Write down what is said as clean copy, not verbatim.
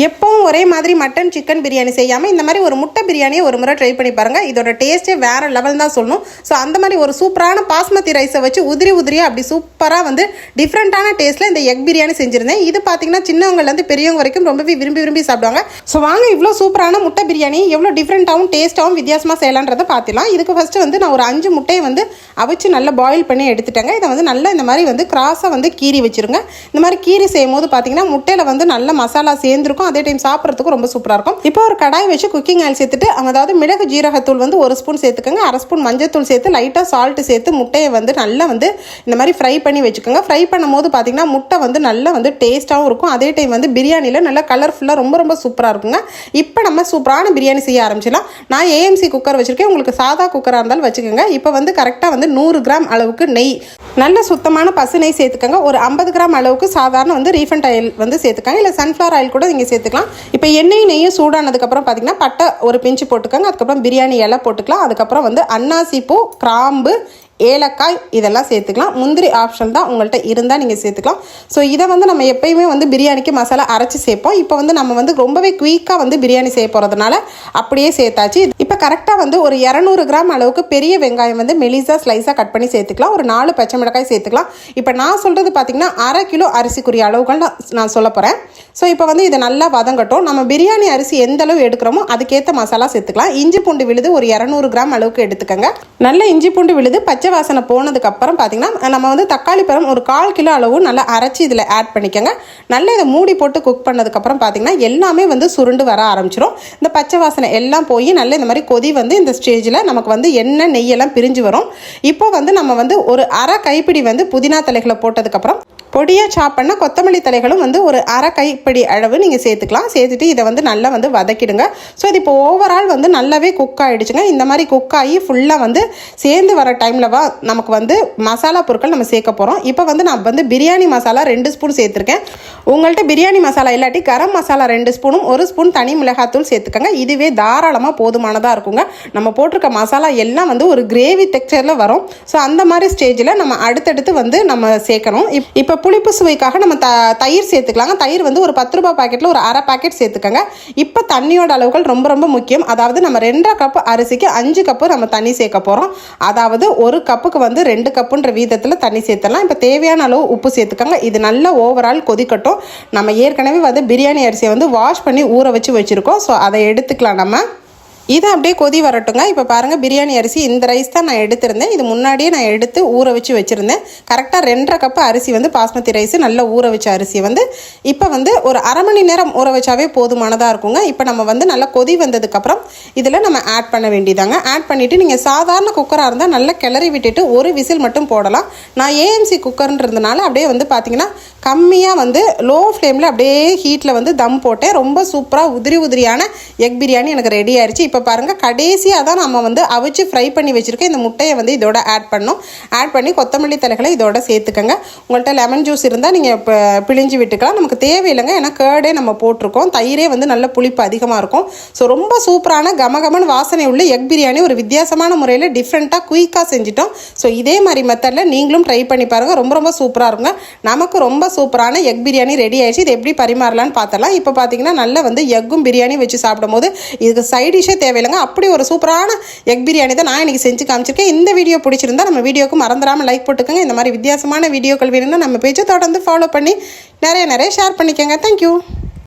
எப்பவும் ஒரே மாதிரி மட்டன் சிக்கன் பிரியாணி செய்யாமல் இந்த மாதிரி ஒரு முட்டை பிரியாணியை ஒரு முறை ட்ரை பண்ணி பாருங்கள். இதோட டேஸ்ட்டே வேறு லெவல் தான் சொல்லணும். ஸோ அந்த மாதிரி ஒரு சூப்பரான பாஸ்மதி ரைஸை வச்சு உதிரியாக அப்படி சூப்பராக வந்து டிஃப்ரெண்ட்டான டேஸ்ட்டில் இந்த எக் பிரியாணி செஞ்சுருந்தேன். இது பார்த்தீங்கன்னா சின்னவங்கலேருந்து பெரியவங்க வரைக்கும் ரொம்பவே விரும்பி சாப்பிடுவாங்க. ஸோ வாங்க இவ்வளோ சூப்பரான முட்டை பிரியாணி எவ்வளோ டிஃப்ரெண்ட்டாகவும் டேஸ்ட்டாகவும் வித்தியாசமாக செய்யலான்றதை பார்த்துலாம். இதுக்கு ஃபஸ்ட்டு வந்து நான் ஒரு 5 முட்டையை வந்து அவிச்சு நல்லா பாயில் பண்ணி எடுத்துட்டேங்க. இதை வந்து நல்லா இந்த மாதிரி வந்து கிராஸாக வந்து கீறி வச்சுருங்க. இந்த மாதிரி கீரி செய்யும் போது பார்த்தீங்கன்னா முட்டையில் வந்து நல்ல மசாலா சேர்ந்துருக்கும். அதே டைம் சாப்பிட்றதுக்கு ரொம்ப சூப்பராக இருக்கும். இப்போ ஒரு கடாய் வச்சு குக்கிங் ஆயில் சேர்த்துட்டு அதாவது மிளகு ஜீரகத்தூள் வந்து 1 ஸ்பூன் சேர்த்துக்கோங்க. 1/2 ஸ்பூன் மஞ்சத்தூள் சேர்த்து லைட்டாக சால்ட்டு சேர்த்து முட்டையை வந்து நல்லா வந்து இந்த மாதிரி ஃப்ரை பண்ணி வச்சுக்கோங்க. ஃப்ரை பண்ணும் போது பார்த்தீங்கன்னா முட்டை வந்து நல்லா வந்து டேஸ்ட்டாகவும் இருக்கும். அதே டைம் வந்து பிரியாணியில் நல்லா கலர்ஃபுல்லாக ரொம்ப சூப்பராக இருக்குங்க. இப்போ நம்ம சூப்பரான பிரியாணி செய்ய ஆரம்பிச்சிடலாம். நான் ஏஎம்சி குக்கர் வச்சுருக்கேன். உங்களுக்கு சாதா குக்கராக இருந்தாலும் வச்சுக்கோங்க. இப்போ வந்து கரெக்டாக வந்து 100 கிராம் அளவுக்கு நெய், நல்ல சுத்தமான பசு நெய் சேர்த்துக்கோங்க. ஒரு 50 கிராம் அளவுக்கு சாதாரண வந்து ரீஃபண்ட் ஆயில் வந்து சேர்த்துக்கோங்க. இல்லை சன்ஃப்ளவர் ஆயில் கூட நீங்கள் சேர்த்துக்கலாம். இப்போ எண்ணெய் நெய்யும் சூடானதுக்கப்புறம் பார்த்தீங்கன்னா பட்டை ஒரு பிஞ்சு போட்டுக்கோங்க. அதுக்கப்புறம் பிரியாணி இலை போட்டுக்கலாம். அதுக்கப்புறம் வந்து அன்னாசி பூ, கிராம்பு, ஏலக்காய் இதெல்லாம் சேர்த்துக்கலாம். முந்திரி ஆப்ஷன் தான், உங்கள்கிட்ட இருந்தால் நீங்கள் சேர்த்துக்கலாம். ஸோ இதை வந்து நம்ம எப்பயுமே வந்து பிரியாணிக்கு மசாலா அரைச்சி சேர்ப்போம். இப்போ வந்து நம்ம வந்து ரொம்பவே குயிக்காக வந்து பிரியாணி செய்ய போகிறதுனால அப்படியே சேர்த்தாச்சு. இப்போ கரெக்டாக வந்து ஒரு 200 கிராம் அளவுக்கு பெரிய வெங்காயம் வந்து மெலிசாக ஸ்லைஸாக கட் பண்ணி சேர்த்துக்கலாம். ஒரு 4 பச்சை மிளகாய் சேர்த்துக்கலாம். இப்போ நான் சொல்கிறது பார்த்திங்கன்னா 1/2 கிலோ அரிசிக்குரிய அளவுகள் நான் சொல்ல போகிறேன். ஸோ இப்போ வந்து இதை நல்லா வதங்கட்டும். நம்ம பிரியாணி அரிசி எந்த அளவு எடுக்கிறோமோ அதுக்கேற்ற மசாலா சேர்த்துக்கலாம். இஞ்சி பூண்டு விழுது ஒரு 200 கிராம் அளவுக்கு எடுத்துக்கோங்க. நல்ல இஞ்சி பூண்டு விழுது பச்சை வாசனை போனதுக்கப்புறம் பார்த்தீங்கன்னா நம்ம வந்து தக்காளி பழம் ஒரு 1/4 கிலோ அளவு நல்லா அரைச்சி இதில் ஆட் பண்ணிக்கோங்க. நல்லா இதை மூடி போட்டு குக் பண்ணதுக்கப்புறம் பார்த்தீங்கன்னா எல்லாமே வந்து சுருண்டு வர ஆரம்பிச்சிடும். இந்த பச்சை வாசனை எல்லாம் போய் நல்ல இந்த மாதிரி கொதி வந்து இந்த ஸ்டேஜில் நமக்கு வந்து எண்ணெய் நெய்யெல்லாம் பிரிஞ்சு வரும். இப்போ வந்து நம்ம வந்து ஒரு 1/2 கைப்பிடி வந்து புதினா தலைகளை போட்டதுக்கப்புறம் பொடியாக சாப் பண்ண கொத்தமல்லி தலைகளும் வந்து ஒரு 1/2 கைப்பிடி அளவு நீங்கள் சேர்த்துக்கலாம். சேர்த்துட்டு இதை வந்து நல்லா வந்து வதக்கிடுங்க. ஸோ இது இப்போ ஓவரால் வந்து நல்லாவே குக் ஆகிடுச்சுங்க. இந்த மாதிரி குக் ஆகி ஃபுல்லாக வந்து சேர்ந்து வர டைமில் நமக்கு வந்து மசாலா பொருட்கள் நம்ம சேர்க்க போகிறோம். இப்போ வந்து நான் வந்து பிரியாணி மசாலா 2 ஸ்பூன் சேர்த்துருக்கேன். உங்கள்கிட்ட பிரியாணி மசாலா இல்லாட்டி கரம் மசாலா 2 ஸ்பூனும் 1 ஸ்பூன் தனி மிளகாத்தூள் சேர்த்துக்கோங்க. இதுவே தாராளமாக போதுமானதாக இருக்குங்க. நம்ம போட்டிருக்க மசாலா எல்லாம் வந்து ஒரு கிரேவி டெக்ஸ்சரில் வரும். ஸோ அந்த மாதிரி ஸ்டேஜில் நம்ம அடுத்தடுத்து வந்து நம்ம சேர்க்கணும். இப்போ புளிப்பு சுவைக்காக நம்ம தயிர் சேர்த்துக்கலாங்க. தயிர் வந்து ஒரு 10 ரூபாய் பாக்கெட்டில் ஒரு 1/2 பாக்கெட் சேர்த்துக்கோங்க. இப்போ தண்ணியோட அளவுகள் ரொம்ப முக்கியம். அதாவது நம்ம 2.5 கப்பு அரிசிக்கு 5 கப்பு நம்ம தண்ணி சேர்க்க போகிறோம். அதாவது 1 கப்புக்கு வந்து 2 கப்புன்ற வீதத்தில் தண்ணி சேர்த்துடலாம். இப்போ தேவையான அளவு உப்பு சேர்த்துக்கோங்க. இது நல்லா ஓவரால் கொதிக்கட்டும். நம்ம ஏற்கனவே வந்து பிரியாணி அரிசியை வந்து வாஷ் பண்ணி ஊற வச்சுருக்கோம். ஸோ அதை எடுத்துக்கலாம். நம்ம இதை அப்படியே கொதி வரட்டுங்க. இப்போ பாருங்கள், பிரியாணி அரிசி இந்த ரைஸ் தான் நான் எடுத்திருந்தேன். இது முன்னாடியே நான் எடுத்து ஊற வச்சுருந்தேன். கரெக்டாக 2.5 கப்பு அரிசி வந்து பாஸ்மதி ரைஸ் நல்லா ஊற வச்ச அரிசி வந்து இப்போ வந்து ஒரு 1/2 மணி நேரம் ஊற வச்சாவே போதுமானதாக இருக்குங்க. இப்போ நம்ம வந்து நல்லா கொதி வந்ததுக்கப்புறம் இதில் நம்ம ஆட் பண்ண வேண்டியதாங்க. ஆட் பண்ணிவிட்டு நீங்கள் சாதாரண குக்கராக இருந்தால் நல்லா கிளறி விட்டுட்டு ஒரு விசில் மட்டும் போடலாம். நான் ஏஎம்சி குக்கர்ன்றதுனால அப்படியே வந்து பார்த்திங்கன்னா கம்மியாக வந்து லோ ஃப்ளேமில் அப்படியே ஹீட்டில் வந்து தம் போட்டேன். ரொம்ப சூப்பராக உதிரியான எக் பிரியாணி எனக்கு ரெடி ஆயிடுச்சு. இப்போ பாருங்கள், கடைசியாக தான் நம்ம வந்து அவிச்சு ஃப்ரை பண்ணி வச்சுருக்கேன் இந்த முட்டையை வந்து இதோட ஆட் பண்ணோம். ஆட் பண்ணி கொத்தமல்லி தலைகளை இதோட சேர்த்துக்கோங்க. உங்கள்கிட்ட லெமன் ஜூஸ் இருந்தால் நீங்கள் இப்போ பிழிஞ்சு விட்டுக்கலாம். நமக்கு தேவையில்லைங்க, ஏன்னா கேர்டே நம்ம போட்டிருக்கோம். தயிரே வந்து நல்ல புளிப்பு அதிகமாக இருக்கும். ஸோ ரொம்ப சூப்பரான கமகமன் வாசனை உள்ள எக் பிரியாணி ஒரு வித்தியாசமான முறையில் டிஃப்ரெண்ட்டாக குயிக்காக செஞ்சிட்டோம். ஸோ இதே மாதிரி மெத்தடில் நீங்களும் ட்ரை பண்ணி பாருங்கள். ரொம்ப சூப்பராக இருக்குங்க. நமக்கு ரொம்ப சூப்பரான எக் பிரியாணி ரெடி ஆயிடுச்சு. இது எப்படி பரிமாறலான்னு பார்த்தலாம். இப்போ பார்த்தீங்கன்னா நல்லா வந்து எக்கும் பிரியாணி வச்சு சாப்பிடும் போது இதுக்கு சைட் டிஷ்ஷே தேவையில்லைங்க. அப்படி ஒரு சூப்பரான எக் பிரியாணி தான் நான் இன்றைக்கி செஞ்சு காமிச்சிருக்கேன். இந்த வீடியோ பிடிச்சிருந்தா நம்ம வீடியோக்கு மறந்துடாமல் லைக் போட்டுக்கோங்க. இந்த மாதிரி வித்தியாசமான வீடியோக்கள் வேணும்னா நம்ம பேஜை தொடர்ந்து ஃபாலோ பண்ணி நிறைய ஷேர் பண்ணிக்கோங்க. தேங்க்யூ.